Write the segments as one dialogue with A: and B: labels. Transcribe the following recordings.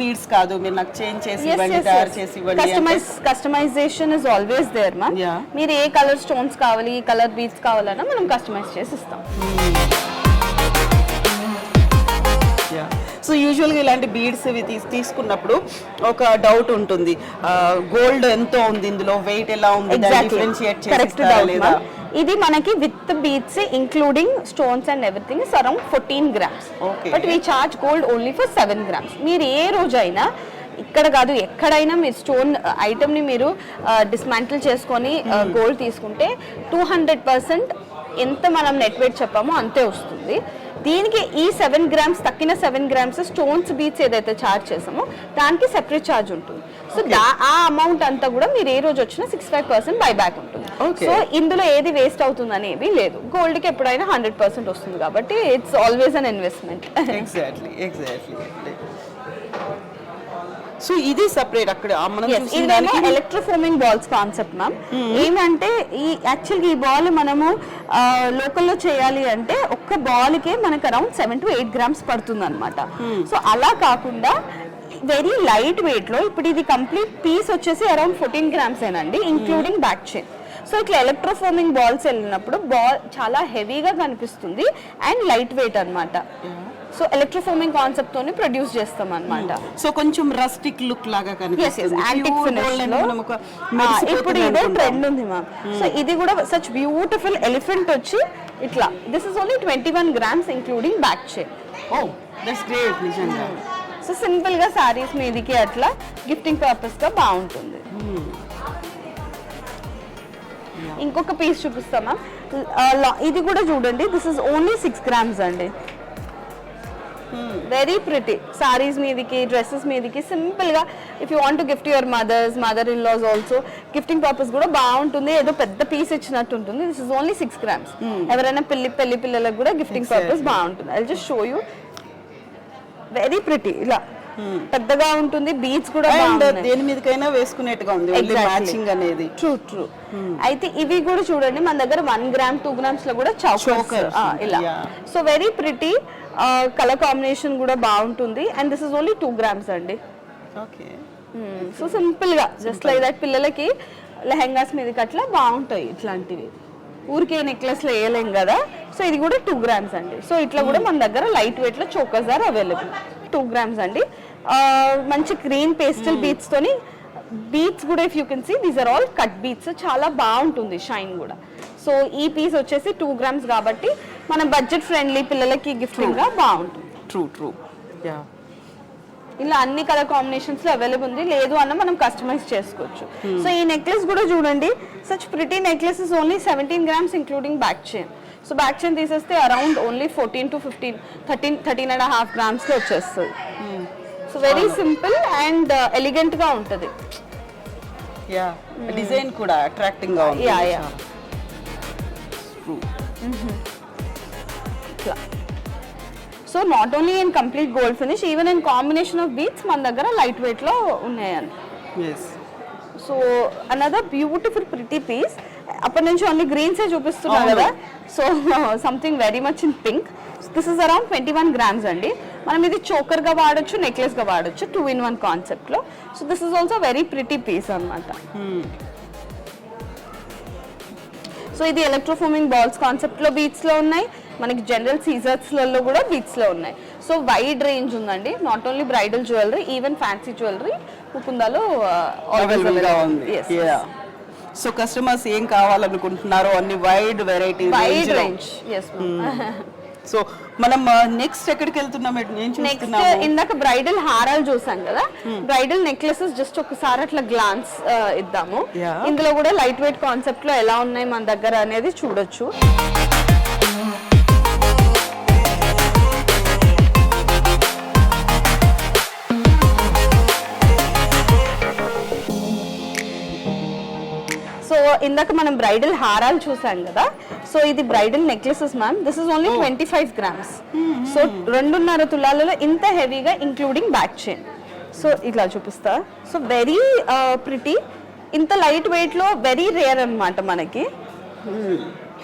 A: Beads కాదు, మీరు నాకు చేంజ్ చేసి ఇవ్వండి, తయారు చేసి ఇవ్వండి.
B: Customisation is always there ma'am. మీరు ఏ కలర్ స్టోన్స్ కావాలి, ఏ కలర్ బీడ్స్ కావాలన్నా మనం కస్టమైజ్ చేసి ఇస్తాం.
A: సో యూజువల్గా ఇలాంటి బీడ్స్ ఇవి తీసుకున్నప్పుడు ఒక డౌట్ ఉంటుంది, గోల్డ్ ఎంతో ఉంది ఇందులో, వెయిట్ ఎలా ఉంది, డిఫరెన్షియేట్ చేస్తారా లేదా?
B: ఇది మనకి with beads including stones and everything is around 14 grams. But we charge gold only for 7 grams. మీరు ఏ రోజైనా ఇక్కడ కాదు ఎక్కడైనా మీరు స్టోన్ ఐటమ్ ని మీరు డిస్మాంటిల్ చేసుకొని గోల్డ్ తీసుకుంటే 200% ఎంత మనం నెట్ వెయిట్ చెప్పామో అంతే వస్తుంది. దీనికి ఈ 7 grams తక్కిన 7 grams స్టోన్స్ బీట్స్ ఏదైతే ఛార్జ్ చేసామో దానికి సెపరేట్ ఛార్జ్ ఉంటుంది. సో ఆ అమౌంట్ అంతా కూడా మీరు ఏ రోజు వచ్చినా 65% బైబ్యాక్ ఉంటుంది. సో ఇందులో ఏది వేస్ట్ అవుతుంది అనేది లేదు. గోల్డ్ కి ఎప్పుడైనా 100% వస్తుంది కాబట్టి it's always an investment.
A: Exactly. So ఇది సెపరేట్ అక్కడ
B: ఇదేమో ఎలక్ట్రోఫోమింగ్ బాల్స్ కాన్సెప్ట్ మ్యామ్. ఏమంటే యాక్చువల్గా ఈ బాల్ మనము లోకల్లో చేయాలి అంటే ఒక్క బాల్ కే మనకు అరౌండ్ 7 to 8 grams పడుతుంది అనమాట. సో అలా కాకుండా వెరీ లైట్ వెయిట్ లో ఇప్పుడు ఇది కంప్లీట్ పీస్ వచ్చేసి అరౌండ్ 14 grams ఏనండి, ఇంక్లూడింగ్ బ్యాక్ చైన్. సో ఇట్లా ఎలక్ట్రోఫోమింగ్ బాల్స్ వెళ్ళినప్పుడు బాల్ చాలా హెవీగా కనిపిస్తుంది అండ్ లైట్ వెయిట్ అనమాట. సో ఎలక్ట్రోఫోమింగ్ కాన్సెప్ట్ తోని ప్రొడ్యూస్ చేస్తాం అన్నమాట.
A: సో కొంచెం రస్టిక్ లుక్ లాగా కనిపిస్తుంది.
B: యాంటిక్ ఫినిష్ లో ఇప్పుడు ఇదే ట్రెండ్ ఉంది మ్యామ్. సో ఇది కూడా సచ్ బ్యూటిఫుల్ ఎలిఫెంట్ వచ్చి ఇట్లా this is only 21 grams including back chain.
A: Oh that's great నిజంగా.
B: సో సింపుల్ గా సారీస్ మీదికి అట్లా గిఫ్టింగ్ పర్పస్ గా బాగుంటుంది. ఇంకొక పీస్ చూపిస్తామా, ఇది కూడా చూడండి. దిస్ ఇస్ ఓన్లీ 6 grams అండి. వెరీ ప్రిటీ సారీస్ మీదికి, డ్రెస్సెస్ మీదికి సింపుల్ గా if you want to gift your mother in laws also gifting purpose కూడా బాగుంటుంది. ఏదో పెద్ద పీస్ ఇచ్చినట్టు ఉంటుంది. This is only 6 grams. ఎవరైనా పెళ్లి పిల్లలకు కూడా గిఫ్టింగ్ పర్పస్ బాగుంటుంది. I just show you. Very pretty, ఇలా పెద్దగా ఉంటుంది. బీడ్స్ కూడా
A: దేని మీదకైనా వేసుకునేట్టుగా ఉంది మ్యాచింగ్ అనేది.
B: ట్రూ. అయితే ఇవి కూడా చూడండి మన దగ్గర 1 gram 2 grams లో కూడా చౌకర్స్ ఇలా. So very pretty, colour combination కూడా బాగుంటుంది. And this is only 2 grams అండి. సో సింపుల్ గా జస్ట్ లైక్ దట్ పిల్లలకి లెహెంగాస్ మీదకి అట్లా బాగుంటాయి ఇట్లాంటివి. ఊరికే నెక్లెస్ లో వేయలేం కదా. సో ఇది కూడా 2 grams అండి. సో ఇట్లా కూడా మన దగ్గర లైట్ వెయిట్ లో చోకర్స్ ఆర్ అవైలబుల్. 2 grams అండి. మంచి గ్రీన్ పేస్టల్ బీట్స్ తోని, బీట్స్ కూడా if you can see these are all cut beads. చాలా బాగుంటుంది షైన్ కూడా. సో ఈ పీస్ వచ్చేసి 2 grams కాబట్టి మన బడ్జెట్ ఫ్రెండ్లీ పిల్లలకి గిఫ్టింగ్ గా బాగుంటుంది.
A: ట్రూ.
B: ఇలా అన్ని కలర్ కాంబినేషన్స్ లో అవైలబుల్ ఉంది. లేదు అన్న మనం కస్టమైజ్ చేసుకోవచ్చు. సో ఈ నెక్లెస్ కూడా చూడండి, such pretty necklace is only 17 grams including back chain. So back chain తీసేస్తే అరౌండ్ ఓన్లీ 14 to 15, 13.5 grams లో వచ్చేస్తుంది. So very simple and elegant గా ఉంటది.
A: డిజైన్ కూడా అట్రాక్టింగ్ గా ఉంది.
B: So not only in complete gold finish, even in combination of beads మన దగ్గర లైట్ వెయిట్ లో ఉన్నాయని. So another beautiful pretty piece. అప్పటి నుంచి ఓన్లీ గ్రీన్సే చూపిస్తున్నా కదా, so something very much in pink. This is around 21 grams అండి. మనం ఇది చోకర్ గా వాడొచ్చు, నెక్లెస్ గా వాడొచ్చు, 2-in-1 కాన్సెప్ట్ లో. So this is also very pretty piece అన్నమాట. సో ఇది ఎలక్ట్రోఫోమింగ్ బాల్స్ కాన్సెప్ట్ లో బీట్స్ లో ఉన్నాయి, మనకి జనరల్ సీజర్స్ లలో కూడా బీట్స్ లో ఉన్నాయి. సో వైడ్ రేంజ్ ఉందండి, not only bridal jewellery, even fancy jewellery ముకుందాలో
A: అవైలబుల్ గా ఉంది. సో కస్టమర్స్ ఏం కావాలనుకుంటున్నారో అన్ని wide variety,
B: wide range.
A: So మనం నెక్స్ట్ ఎక్కడికి వెళ్తున్నాం?
B: నెక్స్ట్ ఇందాక బ్రైడల్ హారాలు చూసాం కదా, బ్రైడల్ నెక్లెసెస్ జస్ట్ ఒకసారి అట్లా గ్లాన్స్ ఇద్దాము. ఇందులో కూడా లైట్ వెయిట్ కాన్సెప్ట్ లో ఎలా ఉన్నాయి మన దగ్గర అనేది చూడొచ్చు. సో ఇందాక మనం బ్రైడల్ హారాలు చూసాం కదా, సో ఇది bridal necklaces ma'am. This is only 25 grams. So 2.5 తులాలలో ఇంత హెవీగా ఇంక్లూడింగ్ బ్యాక్ చైన్. సో ఇట్లా చూపిస్తా. సో వెరీ ప్రిటీ, ఇంత లైట్ వెయిట్ లో వెరీ రేర్ అన్నమాట మనకి.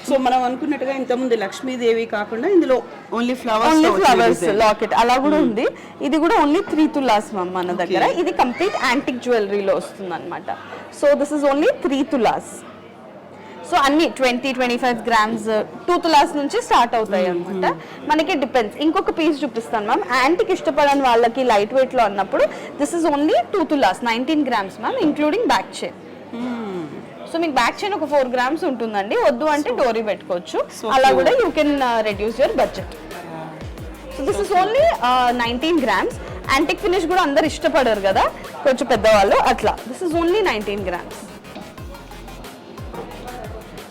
A: సో మనం అనుకున్నట్టుగా ఇంతకుముందు లక్ష్మీదేవి కాకుండా ఇందులో ఓన్లీ ఫ్లవర్స్
B: లాకెట్ అలా కూడా ఉంది. ఇది కూడా ఓన్లీ 3 తులాస్ మ్యామ్ మన దగ్గర. ఇది కంప్లీట్ యాంటిక్ జ్యువెలరీలో వస్తుంది అనమాట. So this is only 3 tolas. So అన్ని 20-25 grams, 2 తులాస్ నుంచి స్టార్ట్ అవుతాయి అనమాట. మనకి డిపెండ్స్. ఇంకొక పీస్ చూపిస్తాను మ్యామ్, యాంటిక్ ఇష్టపడని వాళ్ళకి లైట్ వెయిట్ లో అన్నప్పుడు this is only 2 tolas, 19 grams ma'am, including back chain. So మీకు బ్యాక్ చైన్ ఒక 4 grams ఉంటుందండి, వద్దు అంటే డోరీ పెట్టుకోవచ్చు, అలా కూడా you can reduce your budget. So this is only 19 grams. Antique finish కూడా అందరు ఇష్టపడరు కదా కొంచెం పెద్దవాళ్ళు, అట్లా this is only 19 grams.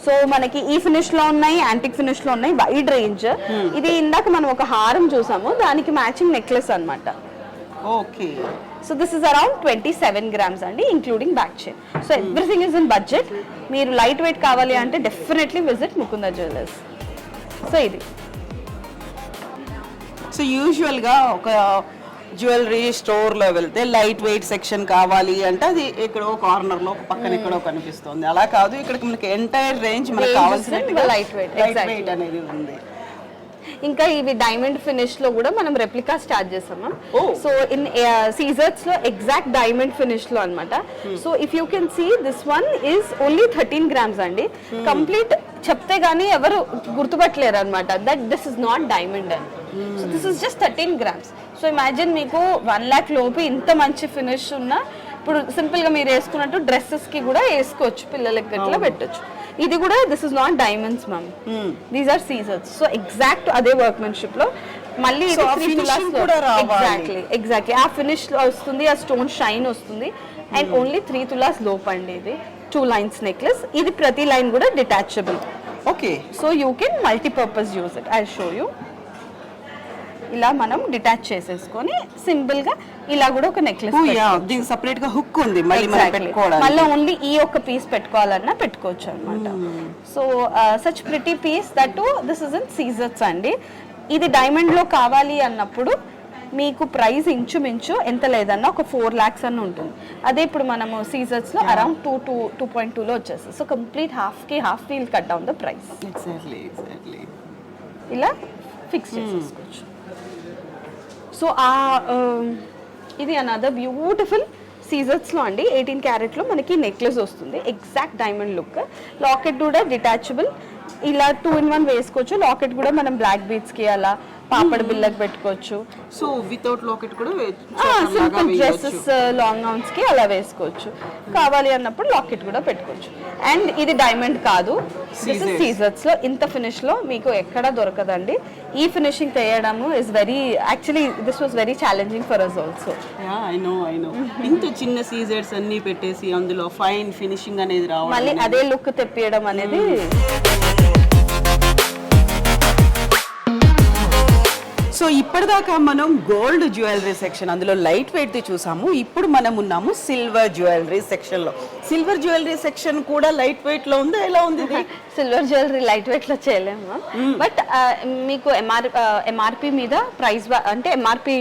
B: So మనకి ఈ ఫినిష్ లో ఉన్నాయి, యాంటిక్ ఫినిష్ లో ఉన్నాయి, వైడ్ రేంజ్. ఇది ఇందాక మనం ఒక హారం చూసాము, దానికి మ్యాచింగ్ నెక్లెస్ అన్నమాట.
A: Okay.
B: So this is around 27 grams అండి, including back chain. So everything is in budget. మీరు లైట్ వెయిట్ కావాలి అంటే definitely visit Mukunda jewellers. So ఇది.
A: సో యూజువల్ గా ఒక జ్యువెలరీ స్టోర్ లో వెళ్తే లైట్ వెయిట్ సెక్షన్ కావాలి అంటే అది ఎక్కడో కార్నర్ లో పక్కన ఎక్కడో కనిపిస్తుంది. అలా కాదు, ఇక్కడ మనకి ఎంటైర్ రేంజ్ మనకు కావాల్సిన
B: లైట్ వెయిట్
A: అనేది ఉంది.
B: ఇంకా ఇవి డైమండ్ ఫినిష్ లో కూడా మనం రెప్లికా స్టార్ట్ చేసాము. సో ఇన్ సీజర్స్ లో ఎగ్జాక్ట్ డైమండ్ ఫినిష్ లో అన్నమాట. So if you can see this one is only 13 grams అండి. కంప్లీట్ చెప్తే గానీ ఎవరు గుర్తుపట్టలేరు అనమాట that this is not diamond అని. So this is just 13 grams. So imagine మీకు 1 lakh లోపు ఇంత మంచి ఫినిష్ ఉన్న, ఇప్పుడు సింపుల్ గా మీరు వేసుకున్నట్టు డ్రెస్సెస్ కి కూడా వేసుకోవచ్చు, పిల్లలకి గట్లా పెట్టొచ్చు. ఇది కూడా this is not diamonds ma'am, these are సీజర్స్. సో ఎగ్జాక్ట్ అదే వర్క్మెన్షిప్ లో మళ్ళీ ఎగ్జాక్ట్లీ ఆ ఫినిష్ లో వస్తుంది, ఆ స్టోన్ షైన్ వస్తుంది. అండ్ ఓన్లీ 3 తులాస్ లోపు అండి. ఇది 2 lines నెక్లెస్. ఇది ప్రతి లైన్ కూడా detachable.
A: Okay.
B: So you can multipurpose use it. I show you. ఇలా మనం డిటాచ్ చేసేసుకొని సింపుల్ గా ఇలా కూడా ఒక నెక్లెస్,
A: దీనికి సెపరేట్ గా హుక్ ఉంది, మళ్ళీ
B: ఓన్లీ ఈ ఒక్క పీస్ పెట్టుకోవాలన్నా పెట్టుకోవచ్చు అనమాట. So such pretty piece that this is in సీజర్స్ అండి. ఇది డైమండ్ లో కావాలి అన్నప్పుడు మీకు ప్రైస్ ఇంచుమించు ఎంత లేదన్నా ఒక 4 lakhs అని ఉంటుంది. అదే ఇప్పుడు మనము సీజర్స్ లో అరౌండ్ 2.2 లో వచ్చేస్తుంది. So complete half will cut down the price. ఇలా ఫిక్స్ చేసేసుకోవచ్చు. సో ఇది అనదర్ బ్యూటిఫుల్ సీజర్స్ లో అండి. 18 carat లో మనకి నెక్లెస్ వస్తుంది, ఎగ్జాక్ట్ డైమండ్ లుక్. లాకెట్ కూడా డిటాచబుల్, ఇలా 2-in-1 వేసుకోవచ్చు. లాకెట్ కూడా మనం బ్లాక్ బీడ్స్ కి అలా పాపడ బిళ్ళకి పెట్టుకోవచ్చు.
A: సో వితౌట్ లాకెట్ కూడా
B: సింపుల్ డ్రెస్సెస్, లాంగ్ గౌన్స్ కి అలా వేసుకోవచ్చు. కావాలి అన్నప్పుడు లాకెట్ కూడా పెట్టుకోవచ్చు. అండ్ ఇది డైమండ్ కాదు, సీజర్స్ లో ఇంత ఫినిష్ లో మీకు ఎక్కడా దొరకదండి. ఈ ఫినిషింగ్ చేయడము is very, actually this was very challenging for us also.
A: I know ఇంత చిన్న సీజర్స్ అన్ని పెట్టేసి అందులో ఫైన్ ఫినిషింగ్ అనేది రావాలి,
B: మళ్ళీ అదే లుక్ తెప్పియడం అనేది.
A: సో ఇప్పటిదాకా మనం గోల్డ్ జ్యువెలరీ సెక్షన్, అందులో లైట్ వెయిట్ ది చూసాము. ఇప్పుడు మనం ఉన్నాము సిల్వర్ జ్యువెలరీ సెక్షన్ లో. సిల్వర్ జ్యువెలరీ సెక్షన్ కూడా లైట్ వెయిట్ లో ఉందా, ఎలా ఉంది ఇది?
B: సిల్వర్ జ్యువెలరీ లైట్ వెయిట్ లో చేయలేము, బట్ మీకు ఎంఆర్పి మీద ప్రైస్ అంటే ఎంఆర్పి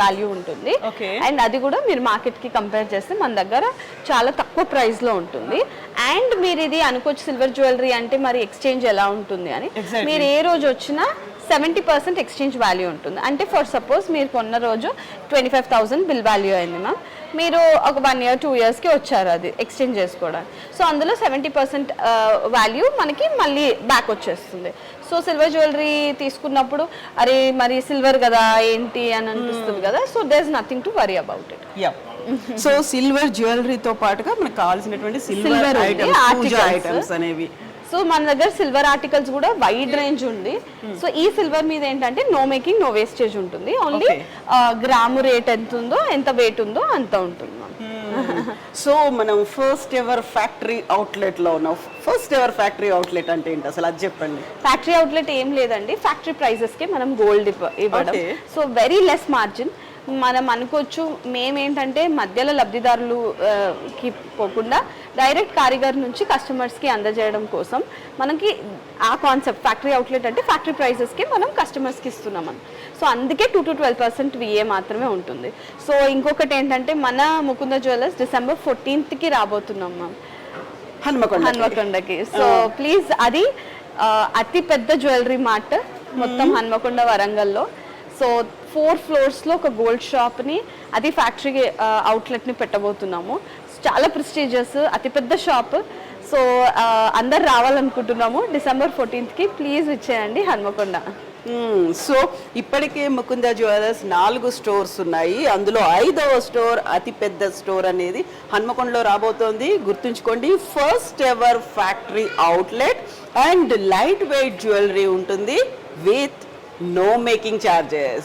B: వాల్యూ ఉంటుంది.
A: Okay.
B: అండ్ అది కూడా మీరు మార్కెట్ కి కంపేర్ చేస్తే మన దగ్గర చాలా తక్కువ ప్రైస్ లో ఉంటుంది. అండ్ మీరు ఇది అనుకోవచ్చు సిల్వర్ జ్యువెలరీ అంటే మరి ఎక్స్చేంజ్ ఎలా ఉంటుంది అని.
A: Exactly.
B: మీరు ఏ రోజు వచ్చినా 70% ఎక్స్చేంజ్ వాల్యూ ఉంటుంది. అంటే ఫర్ సపోజ్ మీరు కొన్న రోజు 25,000 బిల్ వాల్యూ అయింది మ్యామ్, మీరు ఒక 1 year 2 yearsకి వచ్చారు అది ఎక్స్చేంజ్ చేసుకోవడానికి. సో అందులో 70% వాల్యూ మనకి మళ్ళీ బ్యాక్ వచ్చేస్తుంది. సో సిల్వర్ జ్యువెలరీ తీసుకున్నప్పుడు అరే మరి సిల్వర్ కదా ఏంటి అని అనిపిస్తుంది కదా. So there is nothing to worry about it.
A: So silver జ్యువెలరీతో పాటుగా మనకు కావాల్సినటువంటి సిల్వర్ ఐటమ్స్ అనేవి.
B: సో మన దగ్గర సిల్వర్ ఆర్టికల్స్ కూడా వైడ్ రేంజ్ ఉంది. సో ఈ సిల్వర్ మీద ఏంటంటే నో మేకింగ్ నో వేస్టేజ్ ఉంటుంది. ఓన్లీ గ్రాము రేట్ ఎంత ఉందో ఎంత వెయిట్ ఉందో అంత ఉంటుంది.
A: సో మనం ఫస్ట్ ఎవర్ ఫ్యాక్టరీ అవుట్లెట్ లో ఉన్నాం. ఫస్ట్ ఎవర్ ఫ్యాక్టరీ అవుట్లెట్ అంటే ఏంటి అసలు, అది చెప్పండి.
B: ఫ్యాక్టరీ అవుట్లెట్ ఏం లేదండి, ఫ్యాక్టరీ ప్రైజెస్ కి మనం గోల్డ్ ఇవ్వడం. So very less margin. మనం అనుకోవచ్చు మేమేంటంటే మధ్యలో లబ్ధిదారులు కి పోకుండా డైరెక్ట్ కారిగర్ నుంచి కస్టమర్స్కి అందజేయడం కోసం మనకి ఆ కాన్సెప్ట్ ఫ్యాక్టరీ అవుట్లెట్ అంటే ఫ్యాక్టరీ ప్రైసెస్కి మనం కస్టమర్స్కి ఇస్తున్నాం అని. సో అందుకే 2 to 12% విఏ మాత్రమే ఉంటుంది. సో ఇంకొకటి ఏంటంటే మన ముకుంద జ్యువెలర్స్ December 14th రాబోతున్నాం మ్యామ్ హన్మకొండకి. సో ప్లీజ్, అది అతి పెద్ద జ్యువెలరీ మార్ట్ మొత్తం హన్మకొండ వరంగల్లో. సో 4 floors లో ఒక గోల్డ్ షాప్ని, అది ఫ్యాక్టరీ అవుట్లెట్ని పెట్టబోతున్నాము. చాలా ప్రెస్టీజియస్ అతిపెద్ద షాప్. సో అందరు రావాలనుకుంటున్నాము December 14th. ప్లీజ్ ఇచ్చేయండి హన్మకొండ.
A: సో ఇప్పటికే ముకుంద జ్యువెలర్స్ 4 స్టోర్స్ ఉన్నాయి. అందులో 5వ స్టోర్ అతి పెద్ద స్టోర్ అనేది హన్మకొండలో రాబోతోంది. గుర్తుంచుకోండి, first ever factory outlet and light weight jewellery ఉంటుంది with no making charges.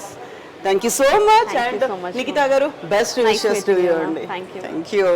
A: Thank you so much.
B: Thank you so much,
A: Nikita garu, best wishes to you.
B: Thank you.
A: Thank you.